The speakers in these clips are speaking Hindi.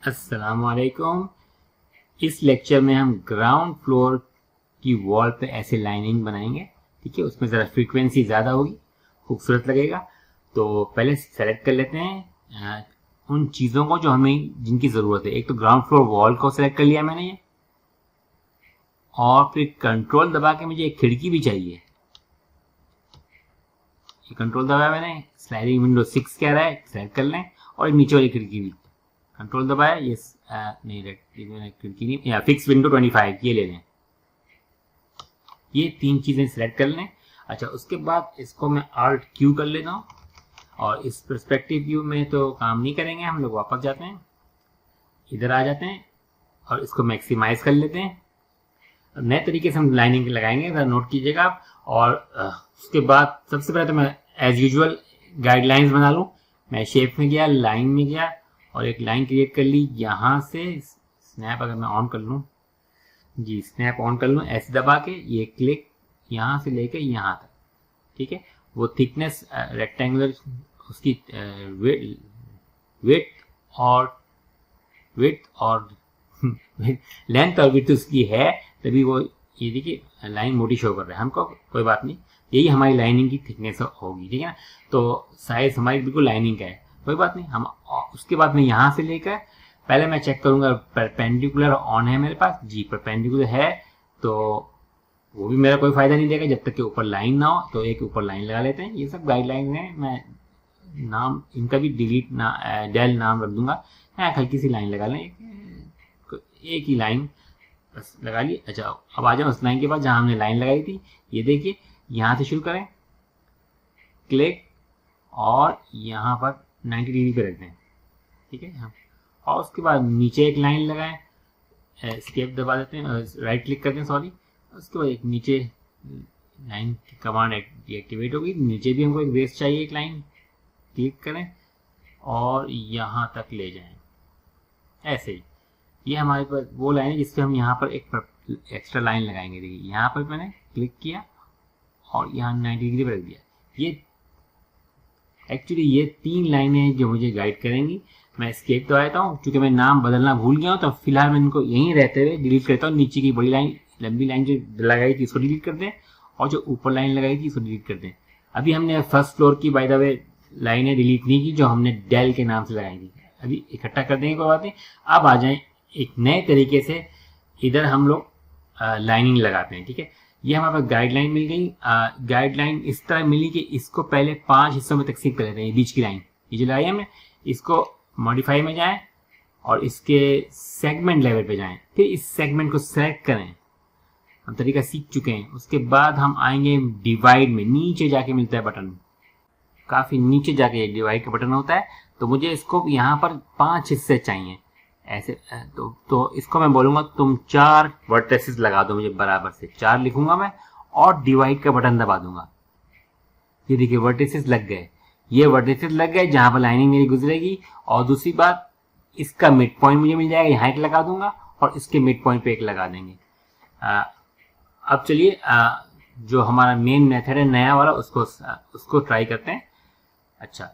अस्सलाम वालेकुम। इस लेक्चर में हम ग्राउंड फ्लोर की वॉल पे ऐसे लाइनिंग बनाएंगे। ठीक है, उसमें ज़रा फ्रीक्वेंसी ज़्यादा होगी, खूबसूरत लगेगा। तो पहले सेलेक्ट कर लेते हैं उन चीज़ों को जो हमें जिनकी ज़रूरत है। एक तो ग्राउंड फ्लोर वॉल को सेलेक्ट कर लिया मैंने ये, और फिर कंट्रोल दबा के मुझे एक खिड़की भी चाहिए। ये कंट्रोल दबाया मैंने, स्लाइडिंग विंडो 6 कह रहा है, सेलेक्ट कर लें। और एक नीचे वाली खिड़की भी कंट्रोल दबाया, ये नहीं खिड़की नहीं, या फिक्स विंडो 25 ये ले लें। ये तीन चीज़ें सेलेक्ट कर लें। अच्छा, उसके बाद इसको मैं Alt Q कर लेता हूँ, और इस पर्सपेक्टिव व्यू में तो काम नहीं करेंगे, हम लोग वापस जाते हैं, इधर आ जाते हैं और इसको मैक्सिमाइज कर लेते हैं। नए तरीके से हम लाइनिंग लगाएंगे, ज़रा नोट कीजिएगा आप। और उसके बाद सबसे पहले तो मैं एज यूजुअल गाइडलाइंस बना लूँ। मैं शेप में गया, लाइन में गया और एक लाइन क्रिएट कर ली। यहाँ से स्नैप अगर मैं ऑन कर लूँ, जी स्नैप ऑन कर लूँ, ऐसे दबा के ये क्लिक यहाँ से लेके यहाँ तक। ठीक है, वो थिकनेस रेक्टेंगुलर उसकी विड्थ और लेंथ और विड्थ उसकी है, तभी वो ये देखिए लाइन मोटी शो कर रहा है हमको। कोई बात नहीं, यही हमारी लाइनिंग की थिकनेस होगी। ठीक है ना, तो साइज हमारी बिल्कुल लाइनिंग का है, कोई बात नहीं। हम उसके बाद में यहाँ से लेकर पहले मैं चेक करूंगा परपेंडिकुलर ऑन है मेरे पास। जी परपेंडिकुलर है, तो वो भी मेरा कोई फायदा नहीं देगा जब तक कि ऊपर लाइन ना हो। तो एक ऊपर लाइन लगा लेते हैं। ये सब गाइडलाइन है, मैं नाम इनका भी डिलीट डेल नाम रख दूंगा। हल्की सी लाइन लगा लें, एक ही लाइन बस लगा ली। अच्छा, अब आ जाओ उस लाइन के बाद जहां हमने लाइन लगाई थी। ये देखिए, यहाँ से शुरू करें, क्लिक, और यहाँ पर 90 डिग्री पे रख दें। ठीक है, और उसके बाद नीचे एक लाइन लगाएं, एस्केप दबा देते हैं, राइट क्लिक करते हैं, सॉरी। उसके बाद एक नीचे लाइन की कमांड एक्टिवेट होगी। नीचे भी हमको एक बेस चाहिए, एक लाइन क्लिक करें और यहाँ तक ले जाएं, ऐसे ही। ये हमारे पास वो लाइन है जिसपे हम यहाँ पर एक एक्स्ट्रा लाइन लगाएंगे। देखिए यहाँ पर मैंने क्लिक किया और यहाँ 90 डिग्री पर रख दिया। ये एक्चुअली ये तीन लाइनें जो मुझे गाइड करेंगी। मैं एस्केप दबा देता हूँ, क्योंकि मैं नाम बदलना भूल गया हूँ, तो फिलहाल मैं इनको यहीं रहते हुए डिलीट करता हूँ। नीचे की बड़ी लाइन, लंबी लाइन जो लगाई थी इसको डिलीट कर दें, और जो ऊपर लाइन लगाई थी इसको डिलीट कर दें। अभी हमने फर्स्ट फ्लोर की बाय द वे लाइनें डिलीट नहीं की, जो हमने डेल के नाम से लगाई थी। अभी इकट्ठा कर देंगे, कोई बात नहीं। अब आ जाए एक नए तरीके से, इधर हम लोग लाइनिंग लगाते हैं। ठीक है, ये हमारे पास गाइडलाइन मिल गई। गाइडलाइन इस तरह मिली कि इसको पहले 5 हिस्सों में तकसीम कर लेते हैं। बीच की लाइन ये जो लगाई हमने, इसको मॉडिफाई में जाएं और इसके सेगमेंट लेवल पे जाएं, फिर इस सेगमेंट को सेलेक्ट करें। हम तरीका सीख चुके हैं। उसके बाद हम आएंगे डिवाइड में, नीचे जाके मिलता है बटन, काफी नीचे जाके डिवाइड का बटन होता है। तो मुझे इसको यहाँ पर 5 हिस्से चाहिए ऐसे। तो इसको मैं बोलूंगा तुम 4 वर्टिसेस लगा दो मुझे बराबर से। 4 लिखूंगा मैं और डिवाइड का बटन दबा दूंगा। ये देखिए वर्टिसेस लग गए, ये वर्टिसेस लग गए जहां पर लाइनिंग मेरी गुजरेगी। और दूसरी बात, इसका मिड पॉइंट मुझे मिल जाएगा, यहाँ एक लगा दूंगा और इसके मिड पॉइंट पे एक लगा देंगे। अब चलिए जो हमारा मेन मेथड है नया वाला, उसको ट्राई करते हैं। अच्छा,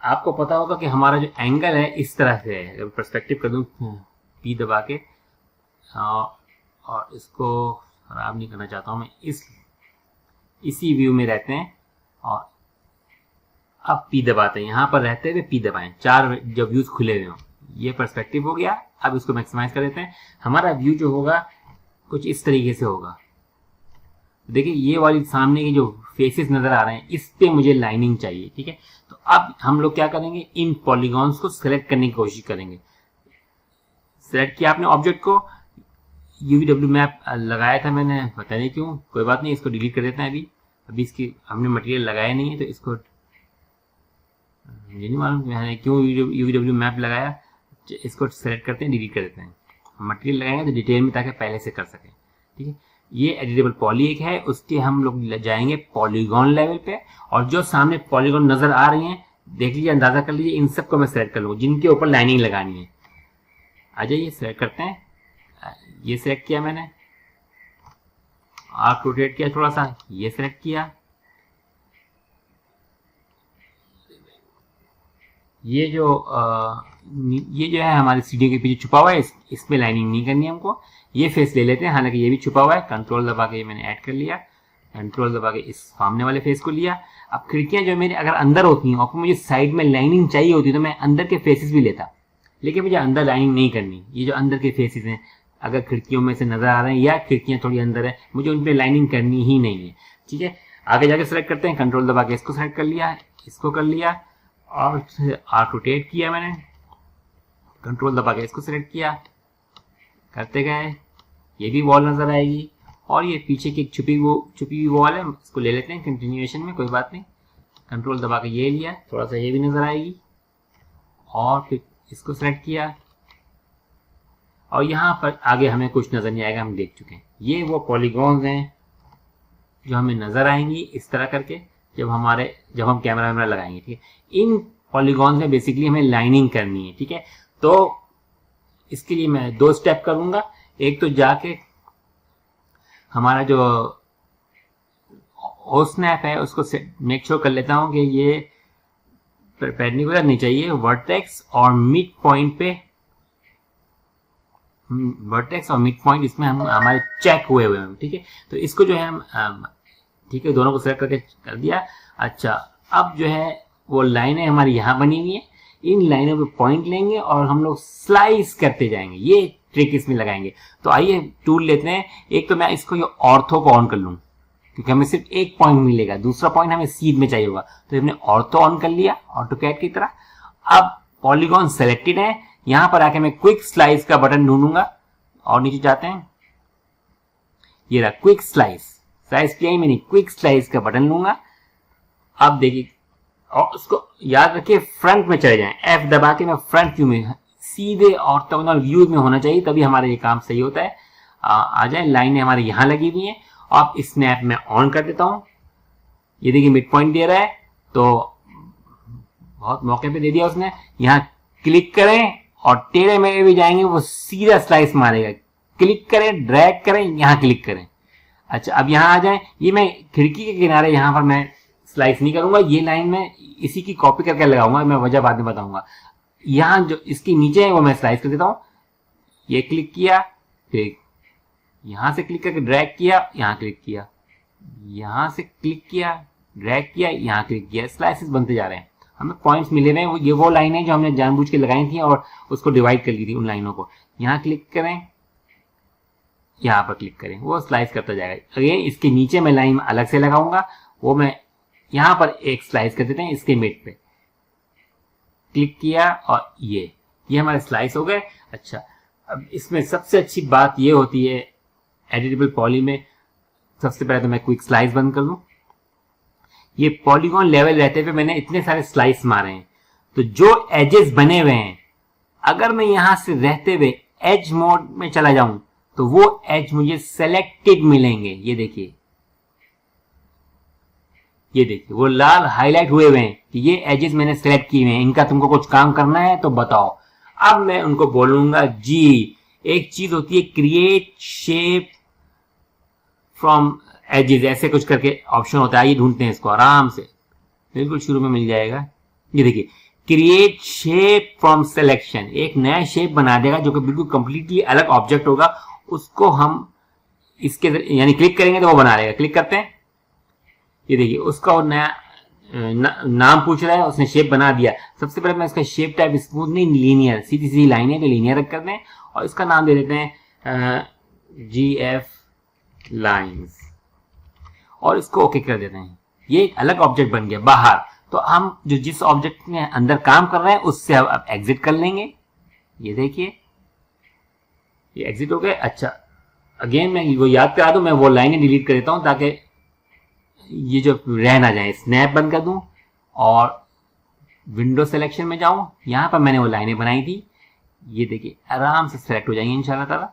आपको पता होगा कि हमारा जो एंगल है इस तरह से है। अगर पर्सपेक्टिव कर दूं पी दबा के, और इसको खराब नहीं करना चाहता हूं मैं, इसी व्यू में रहते हैं और अब पी दबाते हैं। यहाँ पर रहते हुए पी दबाएं, 4 जब व्यूज खुले हुए हों। ये पर्सपेक्टिव हो गया। अब इसको मैक्सिमाइज कर देते हैं। हमारा व्यू जो होगा कुछ इस तरीके से होगा। देखिए ये वाली सामने की जो फेसेस नजर आ रहे हैं, इस पे मुझे लाइनिंग चाहिए। ठीक है, तो अब हम लोग क्या करेंगे, इन पॉलीगॉन्स को सिलेक्ट करने की कोशिश करेंगे। सिलेक्ट किया आपने ऑब्जेक्ट को, UVW मैप लगाया था मैंने, पता नहीं क्यों, कोई बात नहीं, इसको डिलीट कर देते हैं। अभी इसकी हमने मटेरियल लगाया नहीं है, तो इसको मुझे नहीं मालूम मैंने क्यों UVW मैप लगाया। इसको सेलेक्ट करते हैं, डिलीट कर देते हैं। मटेरियल लगाएंगे तो डिटेल में, ताकि पहले से कर सकें। ठीक है, ये एडिटेबल पॉली एक है, उसके हम लोग जाएंगे पॉलीगॉन लेवल पे, और जो सामने पॉलीगॉन नजर आ रही हैं, देख लीजिए, अंदाजा कर लीजिए, इन सब को मैं सेलेक्ट कर लूंगा जिनके ऊपर लाइनिंग लगानी है। आ जाइए, सेलेक्ट करते हैं। ये सेलेक्ट किया मैंने, आर्क रोटेट किया थोड़ा सा, ये सेलेक्ट किया, ये जो ये जो है हमारे सीढ़ी के पीछे छुपा हुआ है, इसमें लाइनिंग नहीं करनी है हमको। ये फेस ले लेते हैं, हालांकि ये भी छुपा हुआ है। कंट्रोल दबा के मैंने ऐड कर लिया, कंट्रोल दबा के इस सामने वाले फेस को लिया। अब खिड़कियां जो मेरे अगर अंदर होती हैं और मुझे साइड में लाइनिंग चाहिए होती तो मैं अंदर के फेसेस भी लेता, लेकिन मुझे अंदर लाइनिंग नहीं करनी। ये जो अंदर के फेसेस हैं अगर खिड़कियों में से नजर आ रहे हैं या खिड़कियां थोड़ी अंदर है, मुझे उन पर लाइनिंग करनी ही नहीं है। ठीक है, आगे जाके सेलेक्ट करते हैं, कंट्रोल दबा के इसको सेलेक्ट कर लिया, इसको कर लिया और आर्क रोटेट किया मैंने, कंट्रोल दबा के इसको सेलेक्ट किया, करते गए, ये भी वॉल नजर आएगी। और ये पीछे की एक छुपी हुई वॉल है, इसको ले लेते हैं कंटिन्यूएशन में, कोई बात नहीं। कंट्रोल दबा के ये लिया, थोड़ा सा ये भी नजर आएगी और फिर इसको सेलेक्ट किया और यहाँ पर आगे हमें कुछ नजर नहीं आएगा, हम देख चुके हैं। ये वो पॉलीगॉन्स हैं जो हमें नजर आएंगी इस तरह करके जब हम कैमरा वैमरा लगाएंगे। ठीक है, इन पॉलीगॉन्स में बेसिकली हमें लाइनिंग करनी है। ठीक है, तो इसके लिए मैं 2 स्टेप करूंगा। एक तो जाके हमारा जो ओ स्नैप है उसको मेक श्योर कर लेता हूं कि ये परपेंडिकुलर नहीं चाहिए, वर्टेक्स और मिड पॉइंट पे, वर्टेक्स और मिड पॉइंट इसमें हम हमारे चेक हुए हैं। ठीक है, तो इसको जो है हम ठीक है दोनों को सेलेक्ट करके कर दिया। अच्छा, अब जो है वो लाइनें हमारी यहाँ बनी हुई है, इन लाइनों पे पॉइंट लेंगे और हम लोग स्लाइस करते जाएंगे। ये ट्रिक इसमें लगाएंगे। तो आइए टूल लेते हैं। एक तो मैं इसको ये ऑर्थो को ऑन कर लूँ क्योंकि हमें सिर्फ एक पॉइंट मिलेगा, दूसरा पॉइंट हमें सीध में चाहिए होगा, तो हमने ऑर्थो ऑन कर लिया ऑटोकैड की तरह। अब पॉलीगॉन सेलेक्टेड है, यहां पर आके मैं क्विक स्लाइस का बटन ढूंढूंगा और नीचे जाते हैं, ये रहा क्विक स्लाइस किया ही मैंने, क्विक स्लाइस का बटन लूंगा। अब देखिए, और उसको याद रखिए फ्रंट में चले जाएं, F दबा के मैं फ्रंट व्यू में, सीधे ऑर्थोगोनल व्यू में होना चाहिए, तभी हमारा ये काम सही होता है। आ जाए, लाइनें हमारे यहां लगी हुई हैं। अब स्नैप में ऑन कर देता हूं, ये देखिए मिड पॉइंट दे रहा है, तो बहुत मौके पे दे दिया उसने। यहां क्लिक करें और टेढ़े मेढ़े भी जाएंगे, वो सीधा स्लाइस मारेगा। क्लिक करें, ड्रैग करें, यहां क्लिक करें। अच्छा, अब यहां आ जाए, ये मैं खिड़की के किनारे यहां पर मैं स्लाइस नहीं करूंगा, ये लाइन में इसी की कॉपी करके लगाऊंगा, मैं वजह बाद में बताऊंगा। यहां जो इसके नीचे है वो मैं स्लाइस कर देता हूं, ये क्लिक किया, फिर यहां से क्लिक करके ड्रैग किया, यहां क्लिक किया, यहां से क्लिक किया, ड्रैग किया, यहां क्लिक किया, स्लाइसेस बनते जा रहे हैं। हमें पॉइंट्स मिले हुए हैं, ये वो लाइनें जो हमने जानबूझ के लगाई थी और उसको डिवाइड कर ली थी उन लाइनों को। यहां क्लिक करें, यहां पर क्लिक करें, वो स्लाइस करता जाएगा। अगेन इसके नीचे मैं लाइन अलग से लगाऊंगा, वो मैं यहां पर एक स्लाइस कर देते हैं, इसके मिड पे क्लिक किया और ये हमारे स्लाइस हो गए। अच्छा, अब इसमें सबसे अच्छी बात ये होती है एडिटेबल पॉली में, सबसे पहले तो मैं क्विक स्लाइस बंद कर लूं। ये पॉलीगॉन लेवल रहते हुए मैंने इतने सारे स्लाइस मारे हैं, तो जो एजेस बने हुए हैं अगर मैं यहां से रहते हुए एज मोड में चला जाऊं तो वो एज मुझे सेलेक्टेड मिलेंगे। ये देखिए वो लाल हाईलाइट हुए हुए हैं कि ये एजेस मैंने सेलेक्ट किए हुए हैं, इनका तुमको कुछ काम करना है तो बताओ। अब मैं उनको बोलूंगा जी। एक चीज होती है क्रिएट शेप फ्रॉम एजेस, ऐसे कुछ करके ऑप्शन होता है, ये ढूंढते हैं इसको आराम से, बिल्कुल शुरू में मिल जाएगा। ये देखिए क्रिएट शेप फ्रॉम सिलेक्शन, एक नया शेप बना देगा जो कि बिल्कुल कंप्लीटली अलग ऑब्जेक्ट होगा, उसको हम इसके यानी क्लिक करेंगे तो वो बना लेगा। क्लिक करते हैं, ये देखिए उसका और नया नाम पूछ रहा है, उसने शेप बना दिया। सबसे पहले मैं इसका शेप टाइप स्मूथ नहीं, लीनियर, सीधी सीधी लाइन है तो लीनियर रख करते हैं और इसका नाम दे देते हैं GF लाइंस और इसको ओके कर देते हैं। ये एक अलग ऑब्जेक्ट बन गया बाहर। तो हम जो जिस ऑब्जेक्ट में अंदर काम कर रहे हैं उससे अब एग्जिट कर लेंगे। ये देखिए ये एग्जिट हो गए। अच्छा, अगेन मैं वो याद करा दूं, मैं वो लाइनें डिलीट कर देता हूं ताकि ये जो रह ना जाए। स्नैप बंद कर दूं और विंडो सिलेक्शन में जाऊं, यहां पर मैंने वो लाइनें बनाई थी, ये देखिए आराम से सेलेक्ट हो जाएंगे इंशाल्लाह ताला।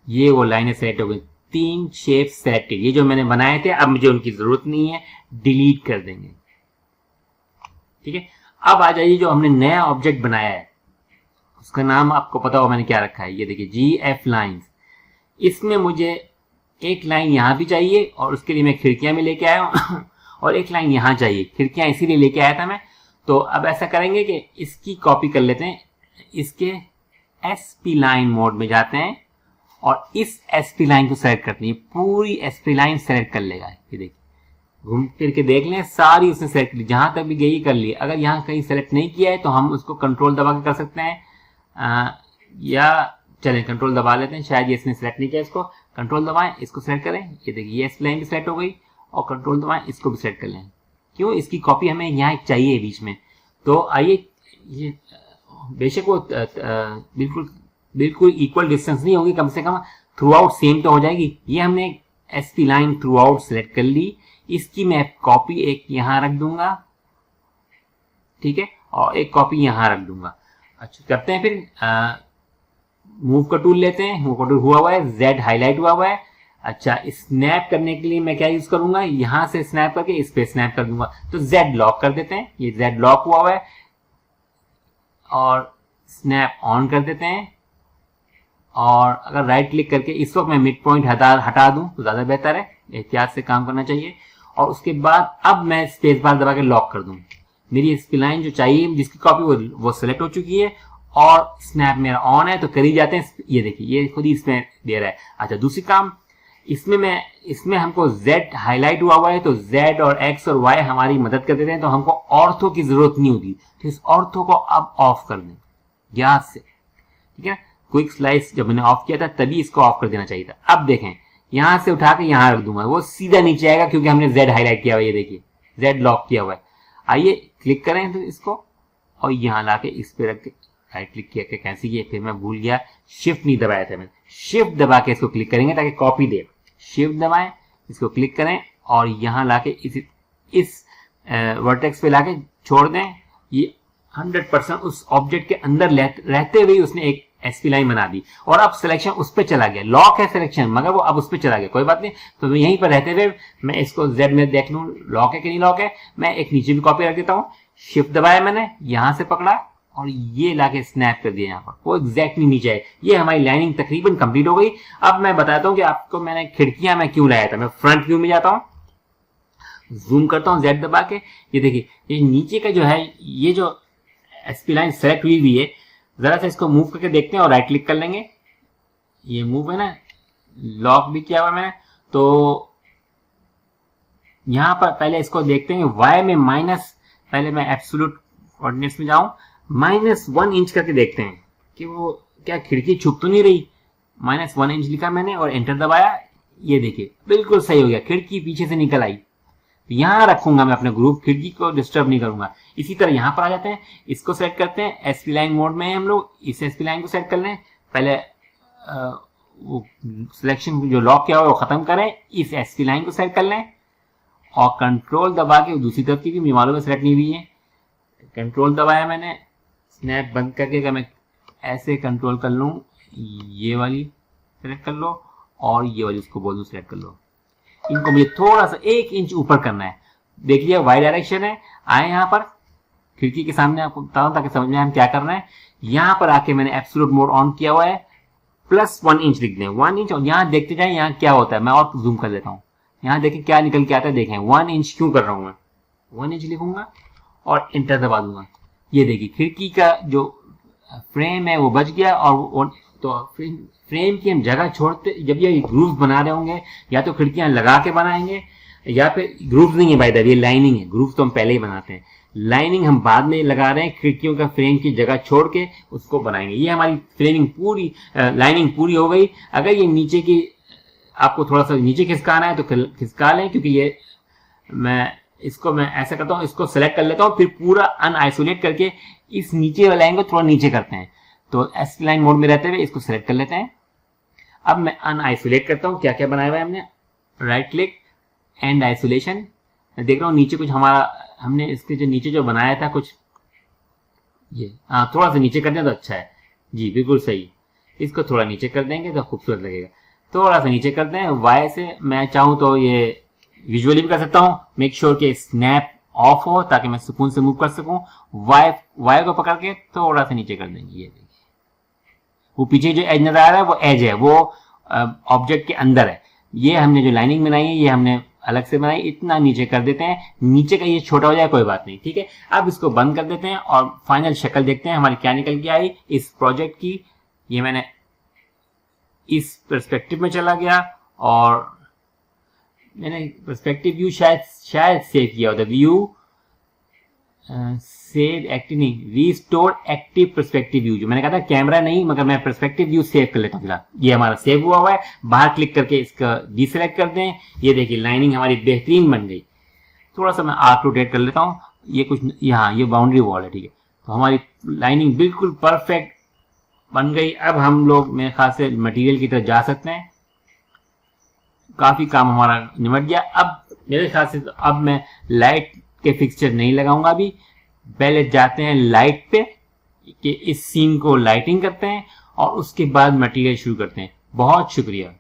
ये वो लाइनें सेलेक्ट हो गई, 3 शेप सेलेक्टेड। ये जो मैंने बनाए थे अब मुझे उनकी जरूरत नहीं है, डिलीट कर देंगे। ठीक है, अब आ जाइए जो हमने नया ऑब्जेक्ट बनाया है उसका नाम आपको पता हो मैंने क्या रखा है। ये देखिए GF लाइंस। इसमें मुझे एक लाइन यहां भी चाहिए और उसके लिए मैं खिड़कियां भी लेके आया हूं और एक लाइन यहां चाहिए। खिड़कियां इसीलिए लेके आया था मैं, तो अब ऐसा करेंगे कि इसकी कॉपी कर लेते हैं, इसके SP लाइन मोड में जाते हैं और इस SP लाइन को सेलेक्ट करते हैं, पूरी SP लाइन सेलेक्ट कर लेगा। ये देखिए घूम फिर के देख लें, सारी उसने सेलेक्ट कर ली, जहां तक भी गई कर ली। अगर यहाँ कहीं सेलेक्ट नहीं किया है तो हम उसको कंट्रोल दबा के कर सकते हैं, या चलें कंट्रोल दबा लेते हैं, शायद ये इसने सेलेक्ट नहीं किया, इसको कंट्रोल दबाएं, इसको सेलेक्ट करें। ये देखिए ये SP लाइन भी सेलेक्ट हो गई और कंट्रोल दबाएं, इसको भी सेलेक्ट कर लें। क्यों, इसकी कॉपी हमें यहाँ चाहिए बीच में। तो आइए, ये बेशक वो बिल्कुल इक्वल डिस्टेंस नहीं होगी, कम से कम थ्रू आउट सेम तो हो जाएगी। ये हमने SP line through out select कर ली, इसकी मैं कॉपी एक यहां रख दूंगा, ठीक है, और एक कॉपी यहां रख दूंगा। अच्छा करते हैं फिर, मूव का टूल लेते हैं, मूव का टूल हुआ है, Z हाईलाइट हुआ है। अच्छा स्नैप करने के लिए मैं क्या यूज करूंगा, यहां से स्नैप करके इस पे स्नैप कर दूंगा, तो Z लॉक कर देते हैं, ये Z लॉक हुआ है और स्नैप ऑन कर देते हैं। और अगर राइट क्लिक करके इस वक्त मैं मिड पॉइंट हटा दूं तो ज्यादा बेहतर है, एहतियात से काम करना चाहिए। और उसके बाद अब मैं स्पेस बार दबा के लॉक कर दूं, मेरी SP लाइन जो चाहिए जिसकी कॉपी वो सिलेक्ट हो चुकी है और स्नैप मेरा ऑन है, तो कर ही जाते हैं। ये देखिए ये खुद ही इसमें दे रहा है। अच्छा दूसरी काम, इसमें हमको Z हाईलाइट हुआ है, तो Z और X और Y हमारी मदद कर देते हैं, तो हमको ऑर्थो की जरूरत नहीं होती, तो इस ऑर्थो को अब ऑफ कर दें याद से, ठीक है। क्विक स्लाइस जब मैंने ऑफ किया था तभी इसको ऑफ कर देना चाहिए था। अब देखें यहां से उठा के यहां रख दूंगा, वो सीधा नीचे आएगा क्योंकि हमने Z हाईलाइट किया हुआ है, ये देखिए Z लॉक किया हुआ है। आइए क्लिक करें तो इसको, और यहां लाके इस पे रख के राइट क्लिक किया के कैंसिल किया, फिर मैं भूल गया शिफ्ट नहीं दबाया था मैंने, शिफ्ट दबा के इसको क्लिक करेंगे ताकि कॉपी दे। शिफ्ट दबाएं, इसको क्लिक करें और यहां लाके इस वर्टेक्स पे लाके छोड़ दें। ये 100% उस ऑब्जेक्ट के अंदर रहते हुए उसने एक SP लाइन बना दी और अब सिलेक्शन उस पर चला गया, लॉक है सिलेक्शन मगर वो अब उस पर चला गया, कोई बात नहीं। तो यहीं पर रहते हुए मैं इसको Z में देख लूं लॉक है कि नहीं लॉक है, मैं एक नीचे भी कॉपी रख देता हूं। शिफ्ट दबाया मैंने, यहां से पकड़ा और ये लाके स्नैप कर दिया, यहाँ पर वो एग्जैक्टली नीचे है। ये हमारी लाइनिंग तकरीबन कंप्लीट हो गई। अब मैं बताता हूँ कि आपको मैंने खिड़कियां मैं क्यों लाया था। मैं फ्रंट व्यू में जाता हूँ, जूम करता हूँ Z दबा के, ये देखिए ये नीचे का जो है, ये जो SP लाइन सेलेक्ट हुई हुई है, जरा सा इसको मूव करके देखते हैं और राइट क्लिक कर लेंगे। ये मूव है ना, लॉक भी किया हुआ मैंने, तो यहां पर पहले इसको देखते हैं Y में माइनस, पहले मैं एब्सोल्यूट कोऑर्डिनेट्स में जाऊं, -1 इंच करके देखते हैं कि वो क्या खिड़की छुप तो नहीं रही। -1 इंच लिखा मैंने और एंटर दबाया, ये देखिए बिल्कुल सही हो गया, खिड़की पीछे से निकल आई। यहां रखूंगा मैं अपने ग्रुप, खिड़की को डिस्टर्ब नहीं करूंगा। इसी तरह यहां पर आ जाते हैं, इसको सेलेक्ट करते हैं, SP लाइन मोड में है हम लोग, इस SP लाइन को सेलेक्ट कर लें, पहले वो सिलेक्शन जो लॉक किया हुआ वो खत्म करें, इस SP लाइन को सेलेक्ट कर लें और कंट्रोल दबा के दूसरी तरफ की भी मालूम में सेलेक्ट नहीं हुई है, कंट्रोल दबाया मैंने, स्नैप बंद करके अगर मैं ऐसे कंट्रोल कर लूं, ये वाली सेलेक्ट कर लो और ये वाली उसको बोल दूं सेलेक्ट कर लो। इनको मुझे थोड़ा सा 1 इंच ऊपर करना है। देखिए Y डायरेक्शन है, आए यहाँ पर खिड़की के सामने, आपको बताऊं ताकि समझ में हम क्या करना है। यहाँ पर आके मैंने एब्सोल्यूट मोड ऑन किया हुआ है, +1 इंच लिख दें, 1 इंच, और यहाँ देखते जाए यहाँ क्या होता है। मैं और जूम कर देता हूँ, यहाँ देखें क्या निकल के आता है। देखें 1 इंच क्यों कर रहा हूँ मैं, 1 इंच लिखूंगा और इंटर दबा दूंगा। ये देखिए खिड़की का जो फ्रेम है वो बच गया। और तो फ्रेम की हम जगह छोड़ते, जब ये ग्रूव्स बना रहे होंगे या तो खिड़कियां लगा के बनाएंगे या फिर ग्रूव्स नहीं है बाय द वे, ये लाइनिंग है। ग्रूव्स तो हम पहले ही बनाते हैं, लाइनिंग हम बाद में लगा रहे हैं। खिड़कियों का फ्रेम की जगह छोड़ के उसको बनाएंगे। ये हमारी फ्रेमिंग पूरी, लाइनिंग पूरी हो गई। अगर ये नीचे की आपको थोड़ा सा नीचे खिसकाना है तो खिसका लें, क्योंकि ये मैं ऐसा करता हूँ, इसको सेलेक्ट कर लेता हूँ, फिर पूरा अनआइसोलेट करके इस नीचे वाले लाइन को थोड़ा नीचे करते हैं। तो SP लाइन मोड में रहते हुए इसको सेलेक्ट कर लेते हैं। अब मैं अनआइसोलेट करता हूँ, क्या क्या बनाया हुआ है हमने, राइट क्लिक एंड आइसोलेशन। मैं देख रहा हूँ नीचे कुछ हमने इसके जो नीचे जो बनाया था कुछ, ये थोड़ा सा नीचे कर दें तो अच्छा है जी, बिल्कुल सही। इसको थोड़ा नीचे कर देंगे तो खूबसूरत लगेगा। थोड़ा सा नीचे कर दें Y से, मैं चाहूँ तो ये विजुअली भी कर सकता हूँ। मेक श्योर कि स्नैप ऑफ हो ताकि मैं सुकून से मूव कर सकूं। Y को पकड़ के थोड़ा सा नीचे कर देंगे। ये देखिए वो पीछे जो एज नजर आ रहा है वो एज है, वो ऑब्जेक्ट के अंदर है। ये हमने जो लाइनिंग बनाई है ये हमने अलग से बनाई, इतना नीचे कर देते हैं, नीचे का ये छोटा हो जाए कोई बात नहीं, ठीक है। अब इसको बंद कर देते हैं और फाइनल शक्ल देखते हैं हमारी क्या निकल के आई इस प्रोजेक्ट की। ये मैंने इस पर्सपेक्टिव में चला गया और मैंने पर्सपेक्टिव व्यू शायद सेव किया होता, व्यू सेव एक्टिव नहीं, रिस्टोर एक्टिव पर्सपेक्टिव व्यू, जो मैंने कहा था कैमरा नहीं मगर मैं पर्सपेक्टिव व्यू सेव कर लेता हूँ फिलहाल। ये हमारा सेव हुआ है, बाहर क्लिक करके इसका डिसेलेक्ट कर दें। ये देखिए लाइनिंग हमारी बेहतरीन बन गई। थोड़ा सा मैं आर्क रोटेट कर लेता हूँ, ये कुछ यहाँ ये बाउंड्री वॉल है, ठीक है। तो हमारी लाइनिंग बिल्कुल परफेक्ट बन गई। अब हम लोग मेरे ख्याल से मटेरियल की तरफ जा सकते हैं, काफी काम हमारा निमट गया। अब मेरे ख्याल से अब मैं लाइट के फिक्सचर नहीं लगाऊंगा, अभी पहले जाते हैं लाइट पे कि इस सीन को लाइटिंग करते हैं और उसके बाद मटेरियल शुरू करते हैं। बहुत शुक्रिया।